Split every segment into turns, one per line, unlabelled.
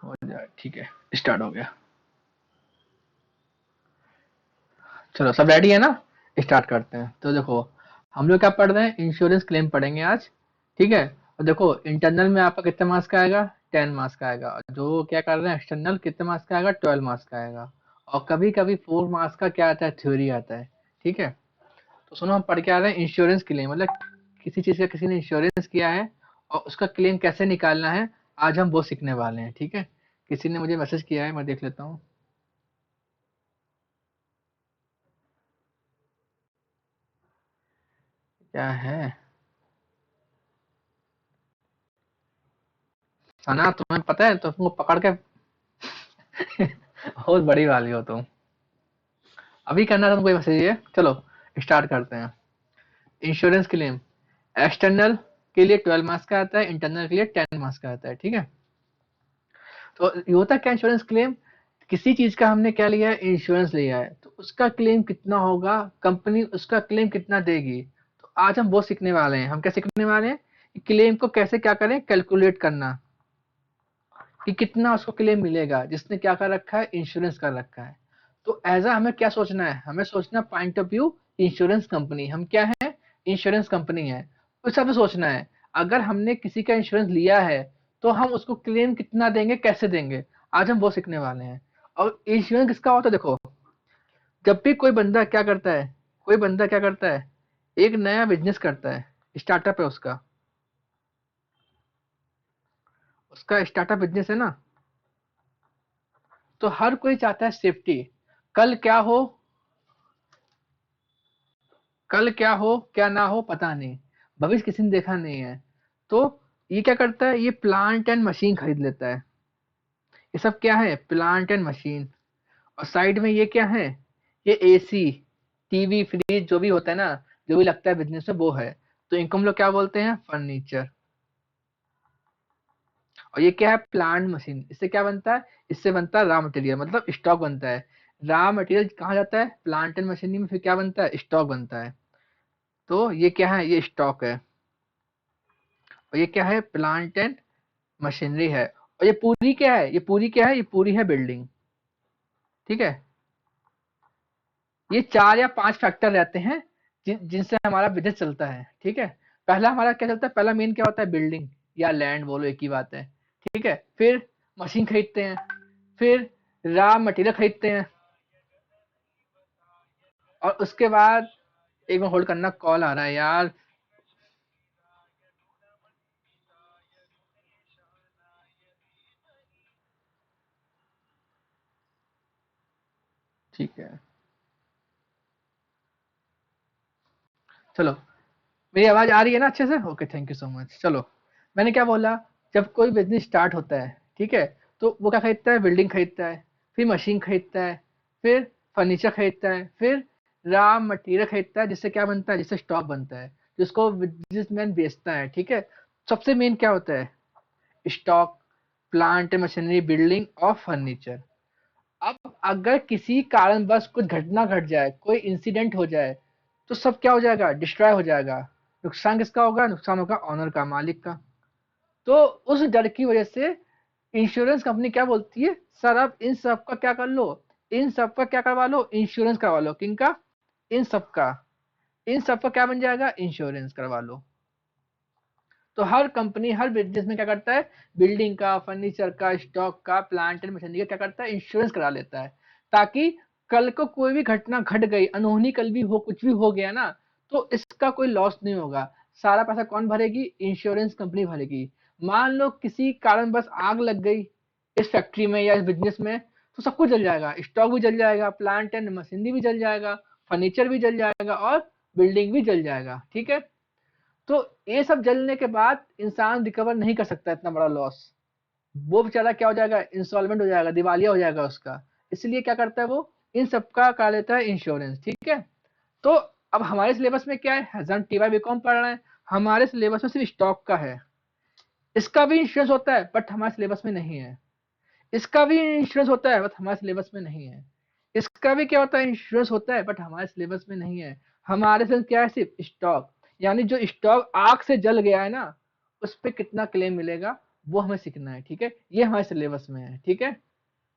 हो जाए, ठीक है, स्टार्ट हो गया। चलो सब रेडी है ना, स्टार्ट करते हैं। तो देखो, हम लोग क्या पढ़ रहे हैं, इंश्योरेंस क्लेम पढ़ेंगे आज, ठीक है। और देखो इंटरनल में आपका कितने मार्क्स का आएगा, 10 मार्क्स का आएगा। जो क्या कर रहे हैं एक्सटर्नल, कितने मार्क्स का आएगा, 12 मार्क्स का आएगा। और कभी कभी 4 मार्क्स का क्या आता है, थ्योरी आता है, ठीक है। तो सुनो, हम पढ़ के आ रहे हैं इंश्योरेंस क्लेम, मतलब किसी चीज का किसी ने इंश्योरेंस किया है और उसका क्लेम कैसे निकालना है, आज हम वो सीखने वाले हैं, ठीक है। किसी ने मुझे मैसेज किया है, मैं देख लेता हूँ। क्या है, सना तुम्हें पता है, तो तुमको पकड़ के बहुत बड़ी वाली हो तुम। अभी करना था तुमको ये मैसेज, ये चलो स्टार्ट करते हैं। इंश्योरेंस क्लेम एक्सटर्नल के लिए 12 मार्क्स का आता है, इंटरनल के लिए 10 मार्क्स का आता है, ठीक है। तो ये होता क्या इंश्योरेंस क्लेम, किसी चीज का हमने क्या लिया है, इंश्योरेंस लिया है, तो उसका क्लेम कितना होगा, कंपनी उसका क्लेम कितना देगी। तो आज हम वो सीखने वाले हैं। हम क्या सीखने वाले हैं, क्लेम को कैसे क्या करें, कैलकुलेट करना, कि कितना उसको क्लेम मिलेगा जिसने क्या कर रखा है, इंश्योरेंस कर रखा है। तो ऐसा हमें क्या सोचना है, हमें सोचना point of view insurance company, हम क्या है, इंश्योरेंस कंपनी है। उस हिसाब से सोचना है, अगर हमने किसी का इंश्योरेंस लिया है तो हम उसको क्लेम कितना देंगे, कैसे देंगे, आज हम वो सीखने वाले हैं। और इंश्योरेंस किसका होता है, देखो जब भी कोई बंदा क्या करता है, कोई बंदा क्या करता है, एक नया बिजनेस करता है, स्टार्टअप है उसका, उसका स्टार्टअप बिजनेस है ना, तो हर कोई चाहता है सेफ्टी। कल क्या हो, कल क्या हो क्या ना हो पता नहीं, भविष्य किसी ने देखा नहीं है। तो ये क्या करता है, ये प्लांट एंड मशीन खरीद लेता है। ये सब क्या है, प्लांट एंड मशीन। और साइड में ये क्या है, ये एसी, टीवी, फ्रिज, जो भी होता है ना, जो भी लगता है बिजनेस में, वो है। तो इनको हम लोग क्या बोलते हैं, फर्नीचर। और ये क्या है, प्लांट मशीन। इससे क्या बनता है, इससे बनता है रॉ मटेरियल, मतलब स्टॉक बनता है। रॉ मटेरियल कहाँ जाता है, प्लांट एंड मशीनरी में, फिर क्या बनता है, स्टॉक बनता है। तो ये क्या है, ये स्टॉक है। और ये क्या है, प्लांट एंड मशीनरी है। और ये पूरी क्या है, ये पूरी क्या है, ये पूरी है बिल्डिंग, ठीक है। ये 4 या 5 फैक्टर रहते हैं जिनसे हमारा बिजनेस चलता है, ठीक है। पहला हमारा क्या चलता है, पहला मेन क्या होता है, बिल्डिंग या लैंड, बोलो एक ही बात है, ठीक है। फिर मशीन खरीदते हैं, फिर रॉ मटेरियल खरीदते हैं, और उसके बाद, एक बार होल्ड करना, कॉल आ रहा है यार। ठीक है, चलो, मेरी आवाज आ रही है ना अच्छे से, okay, thank you so much. चलो, मैंने क्या बोला, जब कोई बिजनेस स्टार्ट होता है, ठीक है, तो वो क्या खरीदता है, बिल्डिंग खरीदता है, फिर मशीन खरीदता है, फिर फर्नीचर खरीदता है, फिर रॉ मटेरियल खरीदता है, जिससे क्या बनता है, जिससे स्टॉक बनता है, जिसको बिजनेसमैन बेचता है, ठीक है। सबसे मेन क्या होता है, स्टॉक, प्लांट मशीनरी, बिल्डिंग और फर्नीचर। अब अगर किसी कारणवश कुछ घटना घट जाए, कोई इंसिडेंट हो जाए, तो सब क्या हो जाएगा, डिस्ट्रॉय हो जाएगा। नुकसान किसका होगा, नुकसान होगा ऑनर का, मालिक का। तो उस डर की वजह से इंश्योरेंस कंपनी क्या बोलती है, सर आप इन सब का क्या कर लो, इन सब का क्या करवा लो, इंश्योरेंस करवा लो। किनका, इन सब का, इन सब का क्या बन जाएगा, इंश्योरेंस करवा लो। तो हर कंपनी, हर बिजनेस में क्या करता है, बिल्डिंग का, फर्नीचर का, स्टॉक का, प्लांट एंड मशीनरी का क्या करता है, इंश्योरेंस करा लेता है। ताकि कल को कोई भी घटना घट गई, अनहोनी कल भी हो, कुछ भी हो गया ना, तो इसका कोई लॉस नहीं होगा। सारा पैसा कौन भरेगी, इंश्योरेंस कंपनी भरेगी। मान लो किसी कारण बस आग लग गई इस फैक्ट्री में या इस बिजनेस में, तो सब कुछ जल जाएगा, स्टॉक भी जल जाएगा, प्लांट एंड मशीनरी भी जल जाएगा, फर्नीचर भी जल जाएगा, और बिल्डिंग भी जल जाएगा, ठीक है। तो ये सब जलने के बाद इंसान रिकवर नहीं कर सकता इतना बड़ा लॉस। वो बेचारा क्या हो जाएगा, इंस्टॉलमेंट हो जाएगा, दिवालिया हो जाएगा उसका। इसलिए क्या करता है वो, इन सबका कर लेता है इंश्योरेंस, ठीक है। तो अब हमारे सिलेबस में क्या है, हम टी वाई बी कॉम पढ़ रहे हैं, हमारे सिलेबस में सिर्फ स्टॉक का है। इसका भी इंश्योरेंस होता है बट हमारे सिलेबस में नहीं है। इसका भी इंश्योरेंस होता है बट हमारे सिलेबस में नहीं है। इसका भी क्या होता है, इंश्योरेंस होता है बट हमारे सिलेबस में नहीं है। हमारे सिर्फ क्या है, सिर्फ स्टॉक, यानी जो स्टॉक आग से जल गया है ना, उस पे कितना क्लेम मिलेगा, वो हमें सीखना है, ठीक है, ये हमारे सिलेबस में है, ठीक है।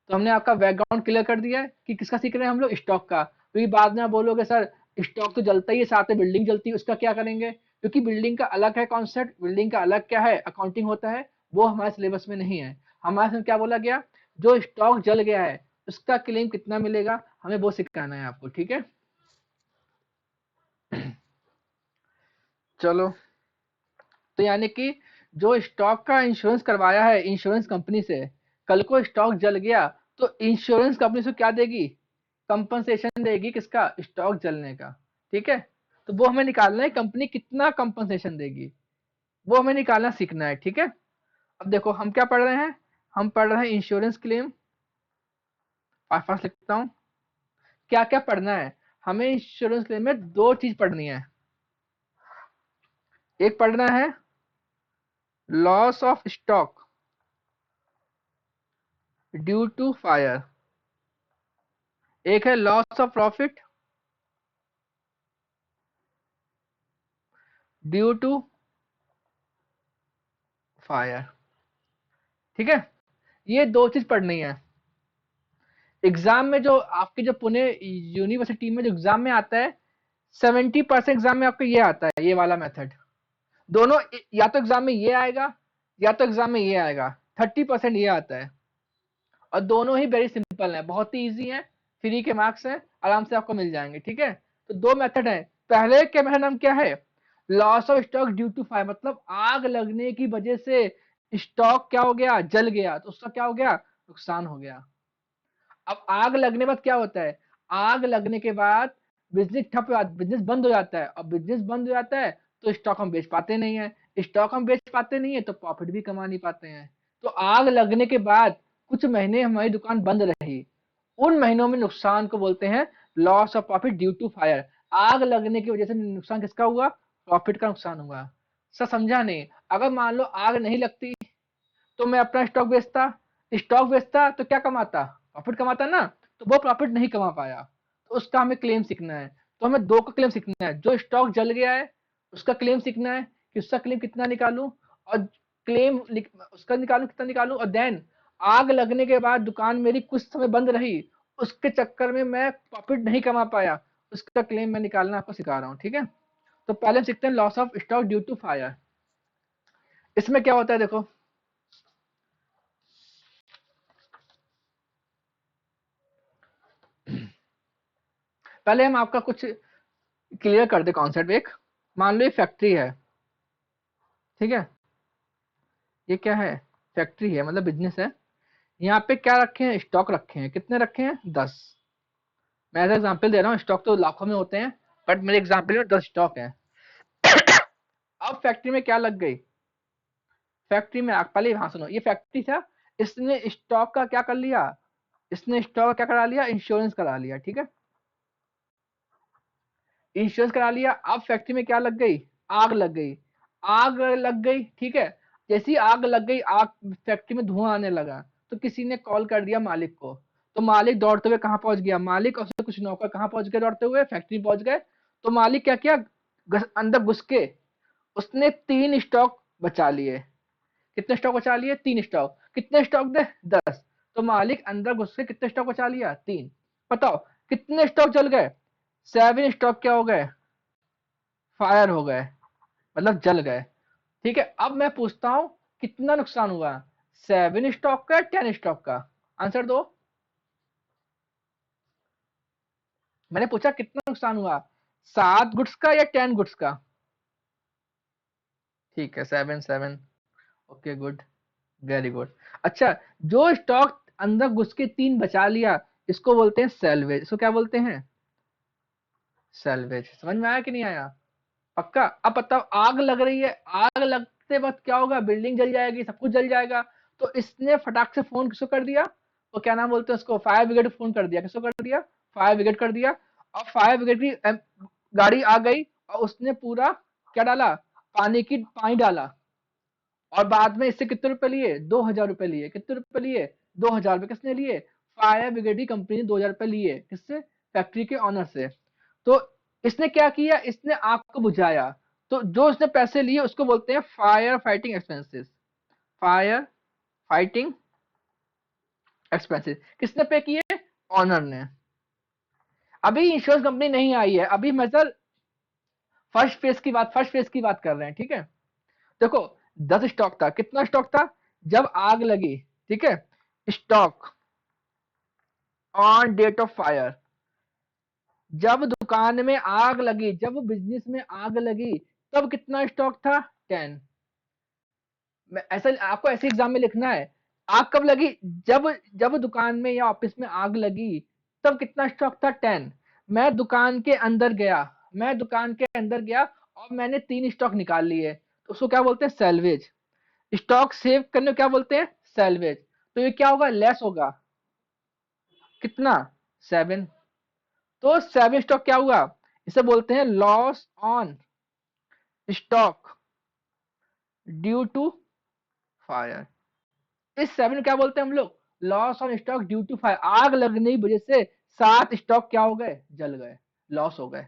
तो हमने आपका बैकग्राउंड क्लियर कर दिया है कि किसका सीख रहे हैं हम लोग, स्टॉक का। क्योंकि बाद में आप बोलोगे सर स्टॉक तो जलता ही है, साथ में बिल्डिंग जलती है, उसका क्या करेंगे, क्योंकि बिल्डिंग का अलग है कॉन्सेप्ट, बिल्डिंग का अलग क्या है, अकाउंटिंग होता है, वो हमारे सिलेबस में नहीं है। हमारे साथ क्या बोला गया, जो स्टॉक जल गया है उसका क्लेम कितना मिलेगा, हमें वो सिखाना है आपको, ठीक है। चलो, तो यानी कि जो स्टॉक का इंश्योरेंस करवाया है इंश्योरेंस कंपनी से, कल को स्टॉक जल गया तो इंश्योरेंस कंपनी से क्या देगी, कंपनसेशन देगी, किसका, स्टॉक जलने का, ठीक है। तो वो हमें निकालना है कंपनी कितना कंपनसेशन देगी, वो हमें निकालना सीखना है, ठीक है। अब देखो हम क्या पढ़ रहे हैं, हम पढ़ रहे हैं इंश्योरेंस क्लेम। फास्ट फास्ट लिखता हूँ, क्या क्या पढ़ना है हमें इंश्योरेंस क्लेम में, दो चीज पढ़नी है। एक पढ़ना है loss of stock due to fire, एक है loss of profit due to fire, ठीक है। ये दो चीज पढ़नी है। एग्जाम में जो आपके जो पुणे यूनिवर्सिटी में जो एग्जाम में आता है, 70% एग्जाम में आपको ये आता है, ये वाला मेथड। दोनों या तो एग्जाम में ये आएगा या तो एग्जाम में ये आएगा, 30% ये आता है। और दोनों ही वेरी सिंपल है, बहुत ही इजी है, फ्री के मार्क्स हैं, आराम से आपको मिल जाएंगे, ठीक है। तो दो मेथड है। पहले के मेथड नाम क्या है, loss of stock due to fire, मतलब आग लगने की वजह से स्टॉक क्या हो गया, जल गया, तो उसका क्या हो गया, नुकसान हो गया। अब आग लगने के बाद क्या होता है, आग लगने के बाद बिजनेस ठप, बिजनेस बंद हो जाता है, और बिजनेस बंद हो जाता है तो स्टॉक हम बेच पाते नहीं है, स्टॉक हम बेच पाते नहीं है तो प्रॉफिट भी कमा नहीं पाते हैं। तो आग लगने के बाद कुछ महीने हमारी दुकान बंद रही, उन महीनों में नुकसान को बोलते हैं loss of profit due to fire. आग लगने की वजह से नुकसान किसका हुआ, प्रॉफिट का नुकसान हुआ। सर समझा नहीं, अगर मान लो आग नहीं लगती तो मैं अपना स्टॉक बेचता, स्टॉक बेचता तो क्या कमाता, प्रॉफिट कमाता ना, तो वो प्रॉफिट नहीं कमा पाया, तो उसका हमें क्लेम सीखना है। तो हमें दो का क्लेम सीखना है, जो स्टॉक जल गया है उसका क्लेम सीखना है कि उसका क्लेम कितना निकालूं, और क्लेम उसका निकालूं कितना निकालूं, और देन आग लगने के बाद दुकान मेरी कुछ समय बंद रही, उसके चक्कर में मैं प्रॉफिट नहीं कमा पाया, उसका क्लेम मैं निकालना आपको सिखा रहा हूँ, ठीक है। तो पहले हम सीखते हैं loss of stock due to fire. इसमें क्या होता है देखो, पहले हम आपका कुछ क्लियर कर दे कॉन्सेप्ट। एक मान लो ये फैक्ट्री है, ठीक है, ये क्या है, फैक्ट्री है, मतलब बिजनेस है। यहाँ पे क्या रखे हैं, स्टॉक रखे हैं, कितने रखे हैं, 10। मैं ऐसा एग्जांपल दे रहा हूँ, स्टॉक तो लाखों में होते हैं, बट मेरे एग्जांपल में 10 स्टॉक है। अब फैक्ट्री में क्या लग गई, फैक्ट्री में आग, पहले हाँ सुनो, ये फैक्ट्री था, इसने स्टॉक का क्या कर लिया, इसने स्टॉक का क्या करा लिया, इंश्योरेंस करा लिया, ठीक है, इंश्योरेंस करा लिया। अब फैक्ट्री में क्या लग गई, आग लग गई, आग लग गई, ठीक है। जैसी आग लग गई, आग फैक्ट्री में धुआं आने लगा, तो किसी ने कॉल कर दिया मालिक को, तो मालिक दौड़ते हुए कहाँ पहुंच गया, मालिक और उसके कुछ नौकर कहाँ पहुंच गए, दौड़ते हुए फैक्ट्री पहुंच गए। तो मालिक क्या किया, अंदर घुस के उसने 3 स्टॉक बचा लिए। कितने स्टॉक बचा लिए, 3 स्टॉक, कितने स्टॉक दे, 10। तो मालिक अंदर घुस के कितने स्टॉक बचा लिया, 3। बताओ कितने स्टॉक जल गए, 7 स्टॉक क्या हो गए, फायर हो गए, मतलब जल गए, ठीक है। अब मैं पूछता हूं कितना नुकसान हुआ, 7 स्टॉक का, 10 स्टॉक का, आंसर दो। मैंने पूछा कितना नुकसान हुआ, 7 गुड्स का या 10 गुड्स का, ठीक है, 7 7, ओके गुड, वेरी गुड। अच्छा, जो स्टॉक अंदर घुस के 3 बचा लिया, इसको बोलते हैं सेल्वेज, इसको क्या बोलते हैं, सेल्वेज। समझ में आया कि नहीं आया, पक्का। अब बताओ आग लग रही है, आग लगते वक्त क्या होगा, बिल्डिंग जल जाएगी, सब कुछ जल जाएगा। तो इसने फटाक से फोन किसको कर दिया, वो क्या नाम बोलते हैं उसको, फायर ब्रिगेड फोन कर दिया, किसको कर दिया, फायर ब्रिगेड कर दिया। और फायर ब्रिगेड की गाड़ी आ गई, और उसने पूरा क्या डाला, पानी डाला। और बाद में इससे कितने रुपए लिए, 2,000 रुपए लिए, कितने रुपए लिए, 2,000 रुपए, किसने लिए, फायर ब्रिगेड की कंपनी ने 2,000 रुपए लिए, किससे, फैक्ट्री के ऑनर से। तो इसने क्या किया, इसने आग को बुझाया। तो जो इसने पैसे लिए उसको बोलते हैं fire fighting expenses, fire fighting expenses किसने पे किए? ऑनर ने। अभी इंश्योरेंस कंपनी नहीं आई है, अभी मैं सर फर्स्ट फेज की बात कर रहे हैं, ठीक है। देखो 10 स्टॉक था, कितना स्टॉक था जब आग लगी, ठीक है। Stock on date of fire, जब दुकान में आग लगी, जब बिजनेस में आग लगी, तब कितना स्टॉक था? 10। ऐसा आपको ऐसे एग्जाम में लिखना है। आग कब लगी? जब जब दुकान में या ऑफिस में आग लगी, तब कितना स्टॉक था? 10। मैं दुकान के अंदर गया, मैं दुकान के अंदर गया और मैंने 3 स्टॉक निकाल लिए, तो उसको क्या बोलते हैं? सैल्वेज। स्टॉक सेव करने को क्या बोलते हैं? सैल्वेज। तो ये क्या होगा? लेस होगा, कितना? 7। तो 7 स्टॉक क्या हुआ? इसे बोलते हैं loss on stock due to fire. इस 7 क्या बोलते हैं हम लोग? Loss on stock due to fire. आग लगने की वजह से 7 स्टॉक क्या हो गए? जल गए, लॉस हो गए।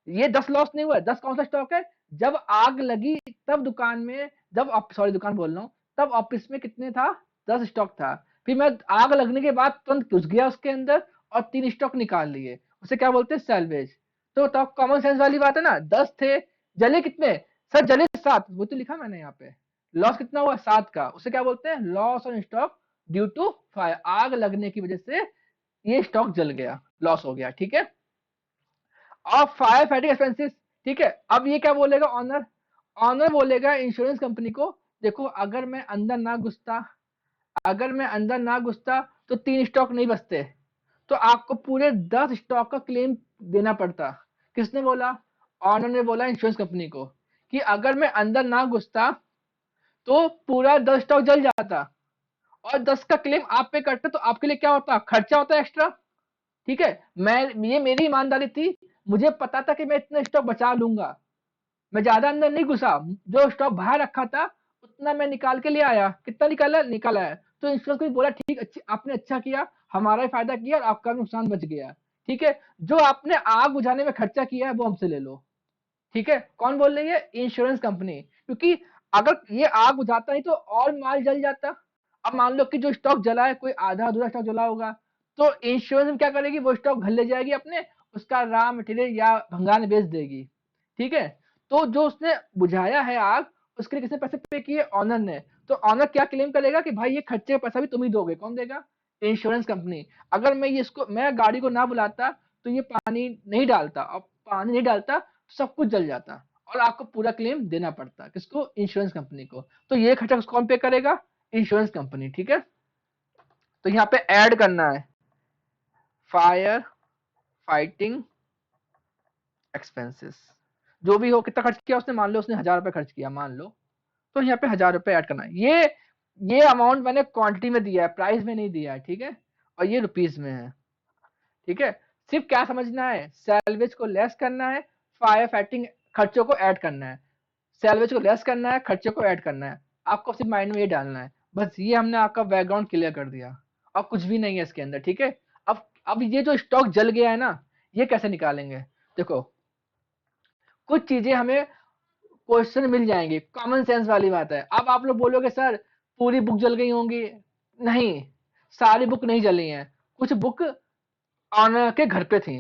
ये 10 लॉस नहीं हुआ। 10 कौन सा स्टॉक है? जब आग लगी तब दुकान में, जब सॉरी दुकान बोल रहा हूँ, तब ऑफिस में कितने था? 10 स्टॉक था। फिर मैं आग लगने के बाद तुरंत घुस गया उसके अंदर और 3 स्टॉक निकाल लिए, उसे क्या बोलते हैं? सैल्वेज। तो कॉमन सेंस वाली बात है ना। 10 थे, जले कितने? सर जले 7, वो तो लिखा मैंने यहाँ पे। लॉस कितना हुआ? 7 का, उसे क्या बोलते हैं? Loss on stock due to fire. आग लगने की वजह से ये स्टॉक जल गया, लॉस हो गया, ठीक है। और फायर फाइटिंग एक्सपेंसेस, ठीक है। अब ये क्या बोलेगा? ऑनर, ऑनर बोलेगा इंश्योरेंस कंपनी को, देखो अगर मैं अंदर ना घुसता, अगर मैं अंदर ना घुसता तो 3 स्टॉक नहीं बचते, तो आपको पूरे 10 स्टॉक का क्लेम देना पड़ता। किसने बोला? ऑनर ने बोला इंश्योरेंस कंपनी को कि अगर मैं अंदर ना घुसता तो पूरा 10 स्टॉक जल जाता, और 10 का क्लेम आप पे करते तो आपके लिए क्या होता? खर्चा होता एक्स्ट्रा, ठीक है। मैं, ये मेरी ईमानदारी थी, मुझे पता था कि मैं इतना स्टॉक बचा लूंगा, मैं ज्यादा अंदर नहीं घुसा, जो स्टॉक बाहर रखा था उतना मैं निकाल के ले आया। कितना निकाला? निकाल आया। तो इंश्योरेंस को बोला ठीक, अच्छी आपने, अच्छा किया, हमारा ही फायदा किया और आपका नुकसान बच गया, ठीक है। जो आपने आग बुझाने में खर्चा किया है वो हमसे ले लो, ठीक है। कौन बोल रही है? Insurance company. क्योंकि अगर ये आग बुझाता नहीं तो और माल जल जाता। अब मान लो कि जो स्टॉक जला है, कोई आधा अधूरा स्टॉक जला होगा, तो इंश्योरेंस क्या करेगी? वो स्टॉक घर ले जाएगी अपने, उसका रॉ मटेरियल या भंगार बेच देगी, ठीक है। तो जो उसने बुझाया है आग, उसके लिए किसने पैसे पे किए? ऑनर ने। तो ऑनर क्या क्लेम करेगा कि भाई ये खर्चे का पैसा भी तुम ही दोगे। कौन देगा? Insurance company. अगर मैं ये इसको, मैं गाड़ी को ना बुलाता तो ये पानी नहीं डालता, और पानी नहीं डालता तो सब कुछ जल जाता, और आपको पूरा क्लेम देना पड़ता। किसको? इंश्योरेंस कंपनी को। तो ये खर्चा कौन पे करेगा? इंश्योरेंस कंपनी, ठीक है। तो यहाँ पे ऐड करना है फायर फाइटिंग एक्सपेंसेस, जो भी हो। कितना खर्च किया उसने? मान लो उसने 1000 रुपए खर्च किया, मान लो, तो यहाँ पे 1000 रुपए ऐड करना है। ये अमाउंट मैंने क्वांटिटी में दिया है, प्राइस में नहीं दिया है, ठीक है। और ये रुपीज में है, ठीक है। सिर्फ क्या समझना है? सैलवेज को लेस करना है, फायर फाइटिंग खर्चों को ऐड करना है। सैलवेज को लेस करना है, खर्चे को ऐड करना है। आपको सिर्फ माइंड में ये डालना है, बस। ये हमने आपका बैकग्राउंड क्लियर कर दिया, और कुछ भी नहीं है इसके अंदर, ठीक है। अब ये जो स्टॉक जल गया है ना, ये कैसे निकालेंगे? देखो, कुछ चीजें हमें क्वेश्चन मिल जाएंगे, कॉमन सेंस वाली बात है। अब आप लोग बोलोगे सर पूरी बुक जल गई होंगी, नहीं, सारी बुक नहीं जली हैं। कुछ बुक ऑनर के घर पे थी।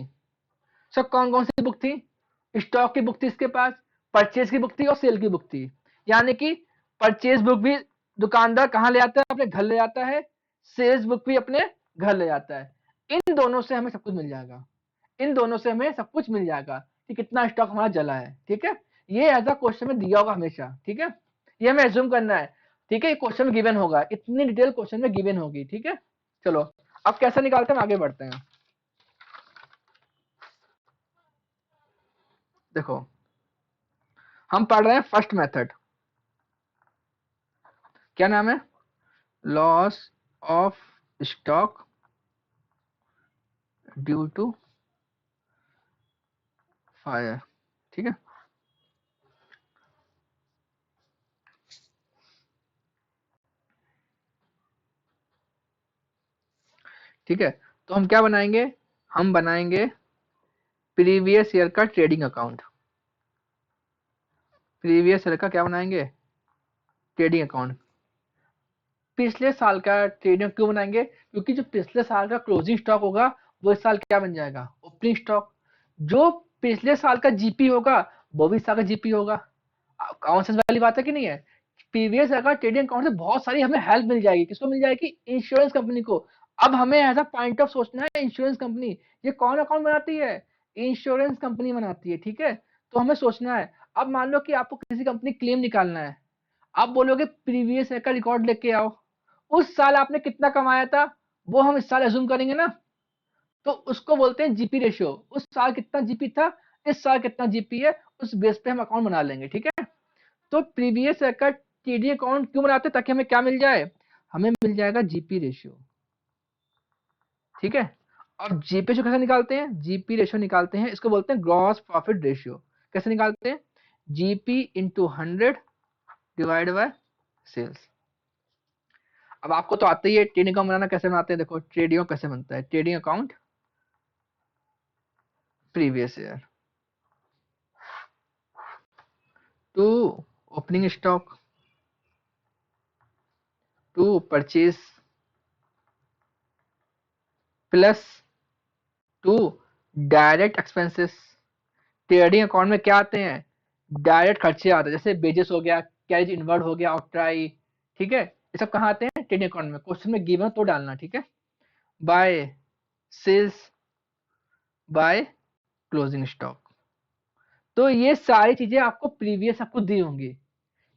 सब कौन कौन सी बुक थी? स्टॉक की बुक थी इसके पास, परचेज की बुक थी, और सेल की बुक थी। यानी कि परचेज बुक भी दुकानदार कहाँ ले आता है? अपने घर ले आता है। सेल्स बुक भी अपने घर ले जाता है। इन दोनों से हमें सब कुछ मिल जाएगा, इन दोनों से हमें सब कुछ मिल जाएगा कि कितना स्टॉक हमारा जला है, ठीक है। ये एज अ क्वेश्चन में दिया होगा हमेशा, ठीक है। ये हमें एज्यूम करना है, ठीक है। ये क्वेश्चन में गिवन होगा, इतनी डिटेल क्वेश्चन में गिवन होगी, ठीक है। चलो, अब कैसे निकालते हैं, आगे बढ़ते हैं। देखो, हम पढ़ रहे हैं फर्स्ट मेथड। क्या नाम है? Loss of stock due to fire, ठीक है। ठीक है, तो हम क्या बनाएंगे? हम बनाएंगे प्रीवियस ईयर का ट्रेडिंग अकाउंट। प्रीवियस ईयर का क्या बनाएंगे? Trading account. पिछले साल का ट्रेडिंग क्यों बनाएंगे? क्योंकि जो पिछले साल का क्लोजिंग स्टॉक होगा वो इस साल क्या बन जाएगा? Opening stock. जो पिछले साल का जीपी होगा वो भी इस साल का जीपी होगा। कॉमन सेंस वाली बात है कि नहीं है? प्रीवियस अगर ट्रेडिंग अकाउंट से बहुत सारी हमें हेल्प मिल जाएगी। किसको मिल जाएगी? इंश्योरेंस कंपनी को। अब हमें एज अ पॉइंट ऑफ सोचना है इंश्योरेंस कंपनी ये कौन अकाउंट बनाती है? इंश्योरेंस कंपनी बनाती है, ठीक है। तो हमें सोचना है। अब मान लो कि आपको किसी कंपनी क्लेम निकालना है, आप बोलोगे प्रीवियस ईयर का रिकॉर्ड लेके आओ। उस साल आपने कितना कमाया था वो हम इस साल एज्यूम करेंगे ना, तो उसको बोलते हैं जीपी रेशियो। उस साल कितना जीपी था, इस साल कितना जीपी है, उस बेस पे हम अकाउंट बना लेंगे, ठीक है। तो प्रीवियस ईयर का टीडी अकाउंट क्यों बनाते हैं? ताकि हमें क्या मिल जाए? हमें मिल जाएगा जीपी रेशियो, ठीक है। अब जीपी रेशियो कैसे निकालते हैं? जीपी रेशियो निकालते हैं, इसको बोलते हैं ग्रॉस प्रॉफिट रेशियो। कैसे निकालते हैं? GP into 100 divide by sales. अब आपको तो आता ही है ट्रेडिंग अकाउंट बनाना कैसे बनाते हैं। देखो ट्रेडिंग कैसे बनता है। Trading account previous year to opening stock to purchase plus to direct expenses. Trading account में क्या आते हैं? डायरेक्ट खर्चे आते हैं, जैसे बेजेस हो गया, कैरेज इनवर्ड हो गया, ऑक्ट्राई, ठीक है। ये सब कहाँ आते हैं? ट्रेडिंग अकाउंट में। क्वेश्चन में गिवन तो डालना, ठीक है। By sales by closing stock. तो ये सारी चीजें आपको प्रीवियस आपको दी होंगी।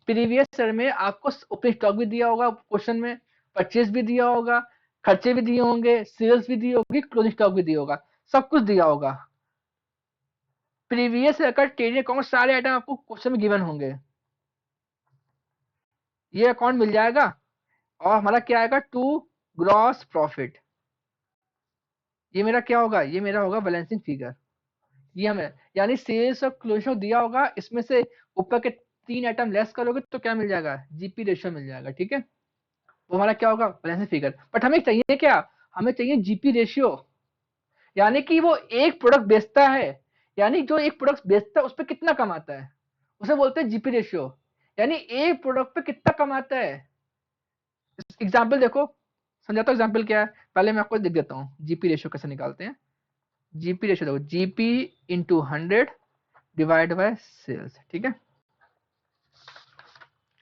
प्रीवियस ईयर में आपको ओपनिंग स्टॉक भी दिया होगा क्वेश्चन में, परचेज भी दिया होगा, खर्चे भी दिए होंगे, सेल्स भी दी होगी, क्लोजिंग स्टॉक भी दिया होगा, सब कुछ दिया होगा। प्रीवियस ईयर का ट्रेडिंग अकाउंट सारे आइटम आपको क्वेश्चन में गिवन होंगे। ये अकाउंट मिल जाएगा और हमारा क्या आएगा? To gross profit. ये मेरा क्या होगा? ये मेरा होगा बैलेंसिंग फिगर। ये हमें यानी सेल्स और क्लोजिंग दिया होगा, इसमें से ऊपर के 3 आइटम लेस करोगे तो क्या मिल जाएगा? जीपी रेशियो मिल जाएगा, ठीक है। वो हमारा क्या होगा? Balancing figure. बट हमें चाहिए क्या? हमें चाहिए जीपी रेशियो। यानी कि वो एक प्रोडक्ट बेचता है, यानी जो एक प्रोडक्ट बेचता है उस पर कितना कमाता है, उसे बोलते हैं जीपी रेशियो। यानी एक प्रोडक्ट पे कितना कमाता है। एग्जाम्पल देखो, समझाता हूँ एग्जाम्पल क्या है। पहले मैं आपको लिख देता हूँ जीपी रेशियो कैसे निकालते हैं। जीपी रेशियो देखो, GP into 100 divide by sales, ठीक है।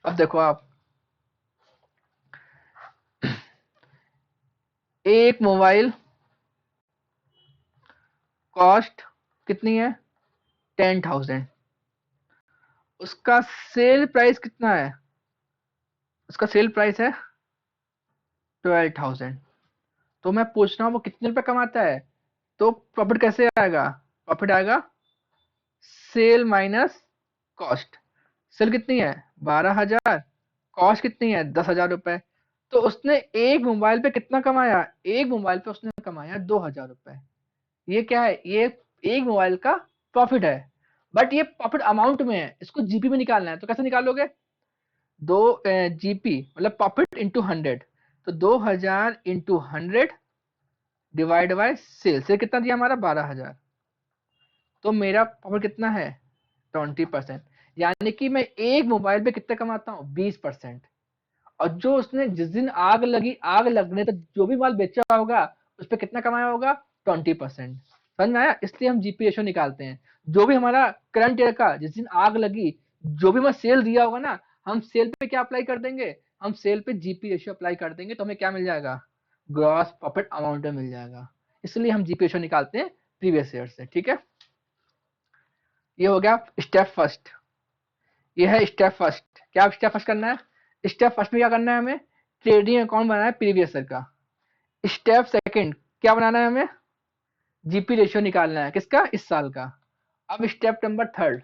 अब देखो आप, एक मोबाइल कॉस्ट कितनी है? 10,000। उसका सेल प्राइस कितना है? उसका सेल प्राइस है 12,000। तो मैं पूछ रहा हूँ वो कितने रुपए कमाता है। तो प्रॉफिट कैसे आएगा? प्रॉफिट आएगा सेल माइनस कॉस्ट। सेल कितनी है? 12,000। कॉस्ट कितनी है? 10,000 रुपए। तो उसने एक मोबाइल पे कितना कमाया? एक मोबाइल पे उसने कमाया 2,000 रुपए। ये क्या है? ये एक मोबाइल का प्रॉफिट है। बट ये प्रॉफिट अमाउंट में है, इसको जीपी में निकालना है। तो कैसे निकालोगे? दो जीपी मतलब प्रॉफिट इंटू 100। तो 2,000 into 100 divide by sale. Sale कितना दिया हमारा? 12,000। तो मेरा प्रॉफिट कितना है? 20%। यानी कि मैं एक मोबाइल पे कितना कमाता हूँ? 20%। और जो उसने जिस दिन आग लगी, आग लगने तक जो भी माल बेचा होगा उस पर कितना कमाया होगा? 20%। समझ में आया? इसलिए हम जीपी रेशो निकालते हैं। जो भी हमारा करंट ईयर का जिस दिन आग लगी, जो भी मैं सेल दिया होगा ना, हम सेल पे क्या अप्लाई कर देंगे? हम सेल पे जीपी रेशियो अप्लाई कर देंगे, तो हमें क्या मिल जाएगा? ग्रॉस प्रॉफिट अमाउंट में मिल जाएगा। इसलिए हम जीपी रेशियो निकालते हैं प्रीवियस ईयर से, ठीक है। ये हो गया स्टेप फर्स्ट। ये है स्टेप फर्स्ट। क्या स्टेप फर्स्ट करना है? स्टेप फर्स्ट में क्या करना है हमें? ट्रेडिंग अकाउंट बनाना है प्रीवियस ईयर का। स्टेप सेकंड क्या बनाना है हमें? जीपी रेशियो निकालना है, किसका? इस साल का। अब step number third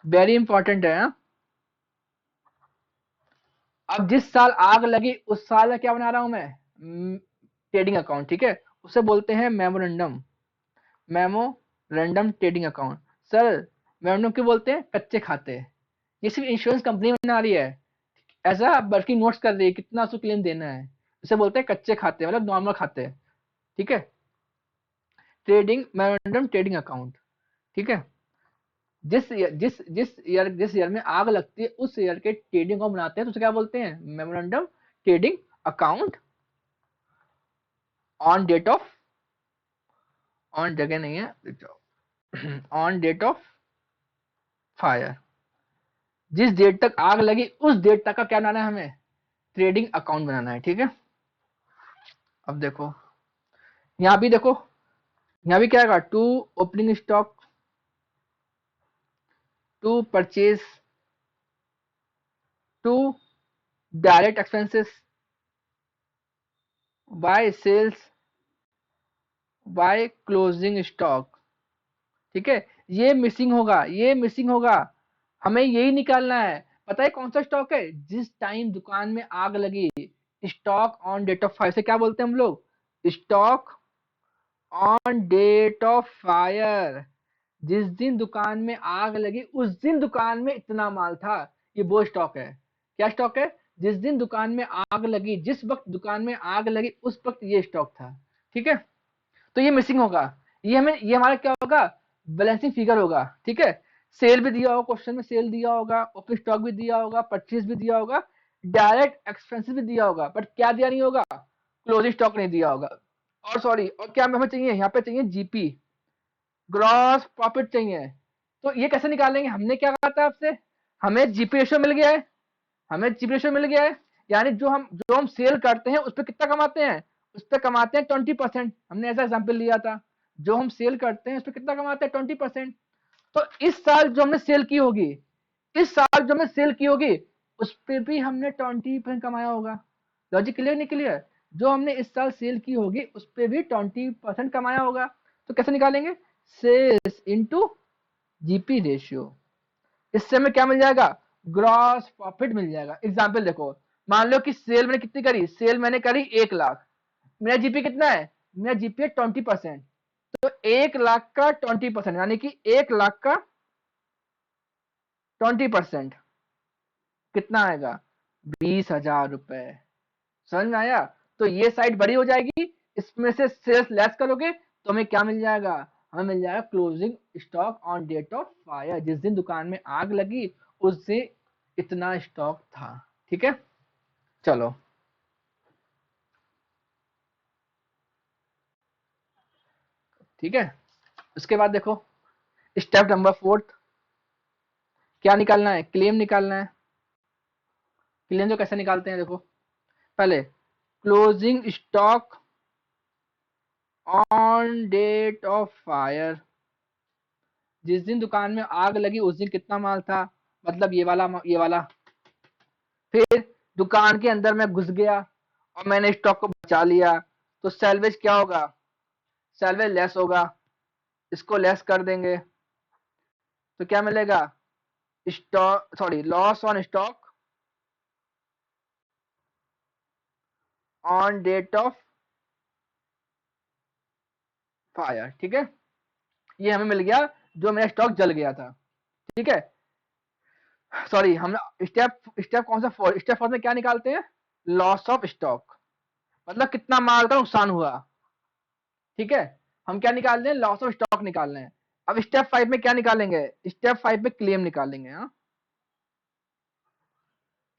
very important है, हाँ? अब जिस साल आग लगी उस साल का क्या बना रहा हूं मैं? ट्रेडिंग अकाउंट, ठीक है। उसे बोलते हैं memorandum. Memorandum trading account. Sir memorandum क्यों बोलते हैं? कच्चे खाते। ये सिर्फ इंश्योरेंस कंपनी बना रही है, ऐसा बल्कि नोट्स कर रही है कितना उसको क्लेम देना है। इसे बोलते हैं कच्चे खाते, मतलब नॉर्मल खाते, ठीक है। ट्रेडिंग मेमोरेंडम ट्रेडिंग अकाउंट, ठीक है। जिस ईयर में आग लगती है उस ईयर के ट्रेडिंग अकाउंट बनाते हैं, तो उसे क्या बोलते हैं? Memorandum trading account on date of, on जगह नहीं है, ऑन डेट ऑफ फायर। जिस डेट तक आग लगी उस डेट तक का क्या बनाना है हमें? ट्रेडिंग अकाउंट बनाना है। ठीक है, अब देखो यहाँ भी देखो, यहाँ भी क्या आएगा? To opening stock, to purchase, to direct expenses, by sales, by closing stock. ठीक है, ये मिसिंग होगा, ये मिसिंग होगा, हमें यही निकालना है। पता है कौन सा स्टॉक है? जिस टाइम दुकान में आग लगी, stock on date of fire से क्या बोलते हैं हम लोग? Stock on date of fire. जिस दिन दुकान में आग लगी उस दिन दुकान में इतना माल था, ये वो स्टॉक है। क्या स्टॉक है? जिस दिन दुकान में आग लगी, जिस वक्त दुकान में आग लगी उस वक्त ये स्टॉक था। ठीक है, तो ये मिसिंग होगा, ये हमारा क्या होगा? बैलेंसिंग फिगर होगा। ठीक है, सेल भी दिया होगा, क्वेश्चन में सेल दिया होगा, ओपनिंग स्टॉक भी दिया होगा, परचेज भी दिया होगा, डायरेक्ट एक्सपेंसेस भी दिया होगा, बट क्या दिया नहीं होगा? क्लोजिंग स्टॉक नहीं दिया होगा। और सॉरी, और क्या हमें चाहिए? यहाँ पे चाहिए जीपी, ग्रॉस प्रॉफिट चाहिए। तो ये कैसे निकालेंगे? हमने क्या कहा था आपसे? हमें जीपी रेशियो मिल गया है, हमें जीपी रेशियो मिल गया है, यानी जो हम सेल करते हैं उस पर कितना कमाते हैं? उस पर कमाते हैं 20%। हमने ऐसा एग्जाम्पल लिया था, जो हम सेल करते हैं उस पर कितना कमाते हैं? 20%। तो इस साल जो हमने सेल की होगी, इस साल जो हमने सेल की होगी उस पर भी हमने 20% कमाया होगा। लॉजिक क्लियर नहीं क्लियर? जो हमने इस साल सेल की होगी उस पर भी 20% कमाया होगा। तो कैसे निकालेंगे? Sales into GP ratio. इससे हमें क्या मिल जाएगा? ग्रॉस प्रॉफिट मिल जाएगा। एग्जाम्पल देखो, मान लो कि सेल मैंने कितनी करी? सेल मैंने करी 1 लाख, मेरा जीपी कितना है? मेरा जीपी है 20%। तो 1 लाख का 20% यानी कि 1 लाख का 20% कितना आएगा? 20,000 रुपए। समझ में आया? तो ये साइड बड़ी हो जाएगी, इसमें से सेल्स लेस करोगे तो हमें क्या मिल जाएगा? हमें मिल जाएगा closing stock on date of fire. जिस दिन दुकान में आग लगी उस दिन इतना स्टॉक था। ठीक है, चलो ठीक है। उसके बाद देखो स्टेप नंबर 4, क्या निकालना है? क्लेम निकालना है। क्लेम जो कैसे निकालते हैं देखो, पहले closing stock on date of fire. जिस दिन दुकान में आग लगी उस दिन कितना माल था? मतलब ये वाला। फिर दुकान के अंदर मैं घुस गया और मैंने स्टॉक को बचा लिया, तो सैलवेज क्या होगा? सैलवेज लेस होगा, इसको लेस कर देंगे तो क्या मिलेगा? Stock, sorry, loss on stock on date of fire. ठीक है, ये हमें मिल गया जो मेरा स्टॉक जल गया था। ठीक है, सॉरी, हम स्टेप स्टेप कौन सा? स्टेप 4 में क्या निकालते हैं? लॉस ऑफ स्टॉक, मतलब कितना माल का नुकसान हुआ। ठीक है, हम क्या निकाल रहे हैं? लॉस ऑफ स्टॉक निकाल रहे हैं। अब स्टेप 5 में क्या निकालेंगे? स्टेप 5 में क्लेम निकालेंगे। हाँ,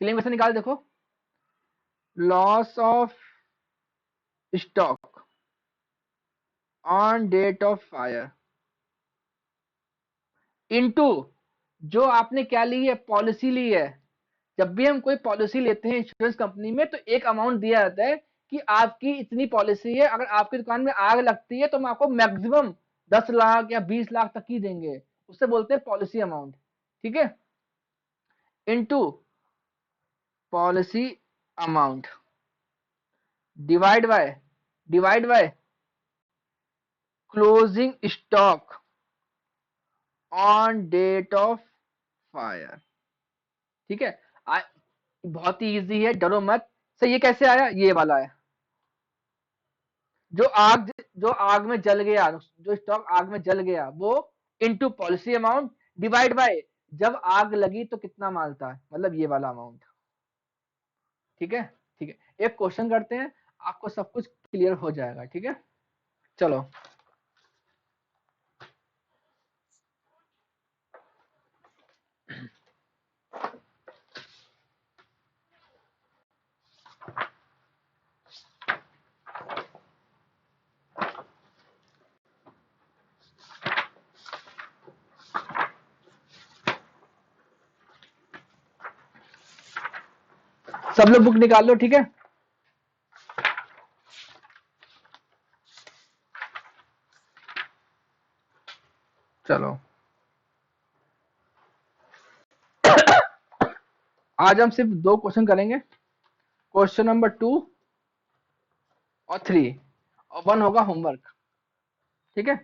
क्लेम कैसे निकाल देखो, loss of stock on date of fire into जो आपने क्या ली है? पॉलिसी ली है। जब भी हम कोई पॉलिसी लेते हैं इंश्योरेंस कंपनी में तो एक अमाउंट दिया जाता है कि आपकी इतनी पॉलिसी है, अगर आपकी दुकान में आग लगती है तो हम आपको मैक्सिमम 10 लाख या 20 लाख तक ही देंगे, उससे बोलते हैं पॉलिसी अमाउंट। ठीक है, into policy amount divide by closing stock on date of fire. ठीक है, बहुत ही इजी है, डरो मत। सही, ये कैसे आया? ये वाला है, जो आग में जल गया, जो स्टॉक आग में जल गया वो into policy amount divide bye जब आग लगी तो कितना माल था, मतलब ये वाला अमाउंट। ठीक है, ठीक है, एक क्वेश्चन करते हैं, आपको सब कुछ क्लियर हो जाएगा। ठीक है, चलो सब लोग बुक निकाल लो, ठीक है। चलो आज हम सिर्फ 2 क्वेश्चन करेंगे, क्वेश्चन नंबर 2 और 3, और 1 होगा होमवर्क, ठीक है।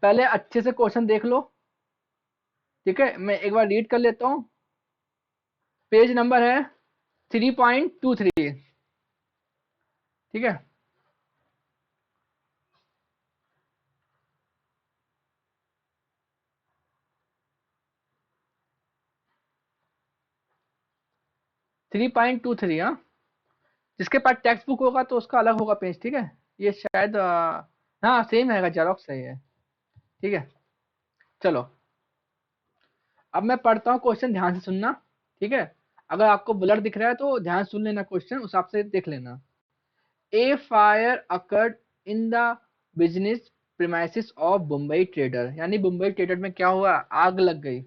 पहले अच्छे से क्वेश्चन देख लो, ठीक है। मैं एक बार रीड कर लेता हूँ। पेज नंबर है 3.23, ठीक है। थ्री पॉइंट टू थ्री, हाँ। जिसके पास टेक्स्ट बुक होगा तो उसका अलग होगा पेज, ठीक है। ये शायद हाँ सेम है, जेरोक्स सही है, ठीक है। चलो अब मैं पढ़ता हूँ क्वेश्चन, ध्यान से सुनना, ठीक है। अगर आपको ब्लर दिख रहा है तो ध्यान से सुन लेना क्वेश्चन, उस हिसाब से देख लेना। A fire occurred in the business premises of Mumbai trader, यानी मुंबई ट्रेडर में क्या हुआ, आग लग गई।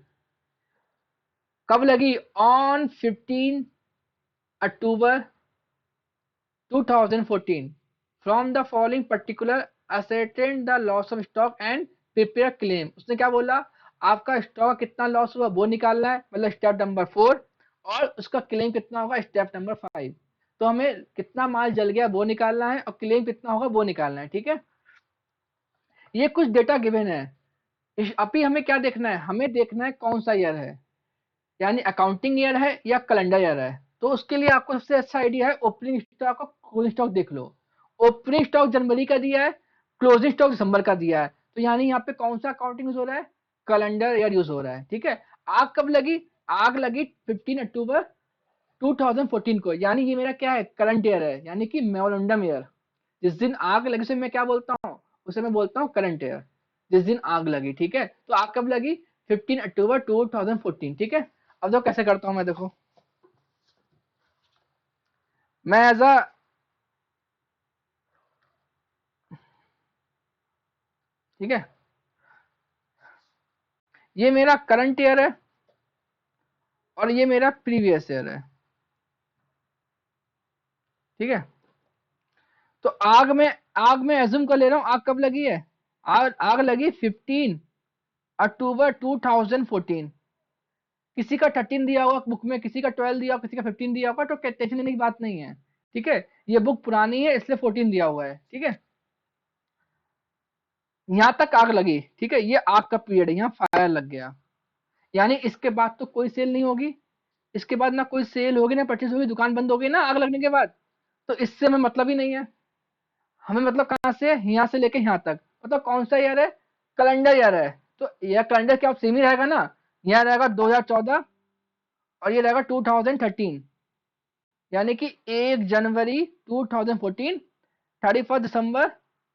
कब लगी, on 15 October 2014, from the following particular ascertain the loss of stock and prepare claim. उसने क्या बोला, आपका स्टॉक कितना लॉस हुआ वो निकालना है, मतलब स्टेप नंबर 4, और उसका क्लेम कितना होगा स्टेप नंबर 5। तो हमें कितना माल जल गया वो निकालना है, और क्लेम कितना होगा वो निकालना है, ठीक है। ये कुछ डेटा गिवन है। अभी हमें क्या देखना है, हमें देखना है कौन सा ईयर है, यानी अकाउंटिंग ईयर है या कैलेंडर ईयर है। तो उसके लिए आपको सबसे अच्छा आइडिया है ओपनिंग स्टॉक और क्लोजिंग स्टॉक देख लो। ओपनिंग स्टॉक जनवरी का दिया है, क्लोजिंग स्टॉक दिसंबर का दिया है, तो यानी यहाँ पे कौन सा अकाउंटिंग यूज हो रहा है, कैलेंडर ईयर यूज हो रहा है, ठीक है। आग कब लगी, आग लगी 15 अक्टूबर 2014 को, यानी ये मेरा क्या है, करंट ईयर है, यानी कि मेमोरेंडम ईयर। जिस दिन आग लगी उसे मैं क्या बोलता हूँ, उसे मैं बोलता हूँ करंट ईयर, जिस दिन आग लगी, ठीक है। तो आग कब लगी, 15 अक्टूबर 2014, ठीक है। अब तो कैसे करता हूं मैं, देखो मैं एज अ, ठीक है, ये मेरा करंट ईयर है और ये मेरा प्रीवियस ईयर है, ठीक है। तो आग में एज्यूम कर ले रहा हूं, आग कब लगी है, आग लगी 15 अक्टूबर 2014। किसी का 13 दिया होगा बुक में, किसी का 12 दिया होगा, किसी का 15 दिया होगा, तो टेंशन लेने की बात नहीं है, ठीक है। ये बुक पुरानी है इसलिए 14 दिया हुआ है, ठीक है। यहां तक आग लगी, ठीक है, ये आग का पीरियड है, यहाँ फायर लग गया, यानी इसके बाद तो कोई सेल नहीं होगी। इसके बाद ना कोई सेल होगी ना परचेज होगी, दुकान बंद हो गई ना आग लगने के बाद। तो इससे हमें मतलब ही नहीं है। हमें मतलब कहाँ से, यहाँ से लेके यहाँ तक, मतलब कौन सा ईयर है, कैलेंडर ईयर है। तो यह कैलेंडर क्या सेम ही रहेगा ना, यहाँ रहेगा 2014 और ये रहेगा 2013, यानी कि 1 जनवरी 2014, 31 दिसंबर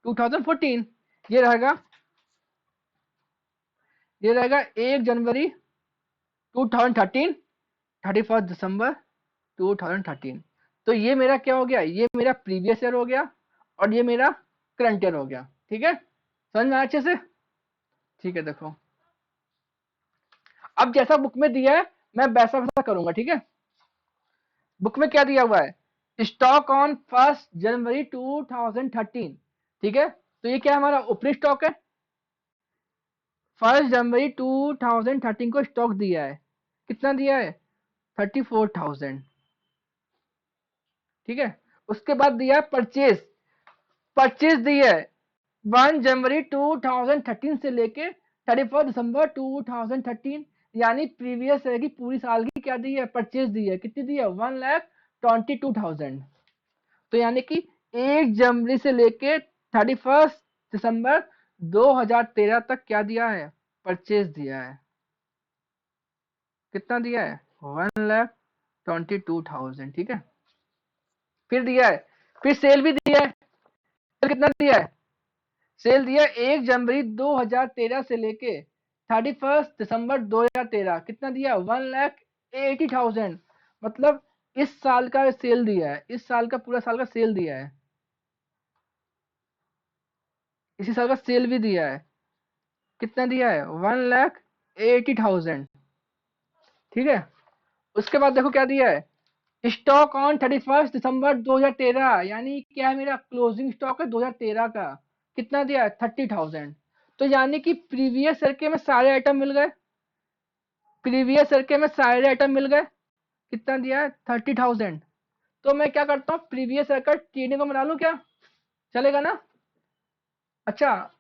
2014, ये रहेगा, ये रहेगा 1 जनवरी 2013, 31 दिसंबर 2013। तो ये मेरा क्या हो गया, ये मेरा प्रीवियस ईयर हो गया और ये मेरा करंट ईयर हो गया, ठीक है। समझ में आया अच्छे से, ठीक है। देखो अब जैसा बुक में दिया है मैं वैसा वैसा करूंगा, ठीक है। बुक में क्या दिया हुआ है, स्टॉक ऑन 1 जनवरी 2013, ठीक है। तो ये क्या हमारा ओपनिंग स्टॉक है, 1 जनवरी 2013 को स्टॉक दिया है, कितना दिया है, 34,000, ठीक है। उसके बाद दिया है परचेज, परचेज दी है 1 जनवरी 2013 से लेके 31 दिसंबर 2013, यानी प्रीवियस रहेगी पूरी साल की क्या दी है, परचेज दी है, कितनी दी है, 1,22,000। तो यानी कि 1 जनवरी से लेके 31 दिसंबर 2013 तक क्या दिया है, परचेज दिया है, कितना दिया है, 1,22,000, ठीक है। फिर दिया है, फिर सेल भी दिया है, सेल कितना दिया है, सेल दिया 1 जनवरी 2013 से लेके 31 दिसंबर 2013, कितना दिया, 1,80,000। मतलब इस साल का सेल दिया है, इस साल का पूरा साल का सेल दिया है, इसी साल का सेल भी दिया है, कितना दिया है, 1,80,000, ठीक है। उसके बाद देखो क्या दिया है, स्टॉक ऑन 31 दिसंबर 2013, यानी क्या है, मेरा क्लोजिंग स्टॉक है 2013 का। कितना दिया है? 30,000। तो यानी कि प्रीवियस ईयर के में सारे आइटम मिल गए, प्रीवियस ईयर के में सारे आइटम मिल गए। कितना दिया है? 30,000। तो मैं क्या करता हूँ, प्रीवियस ईयर का ट्रेडिंग को बना लूँ क्या? चलेगा ना? अच्छा,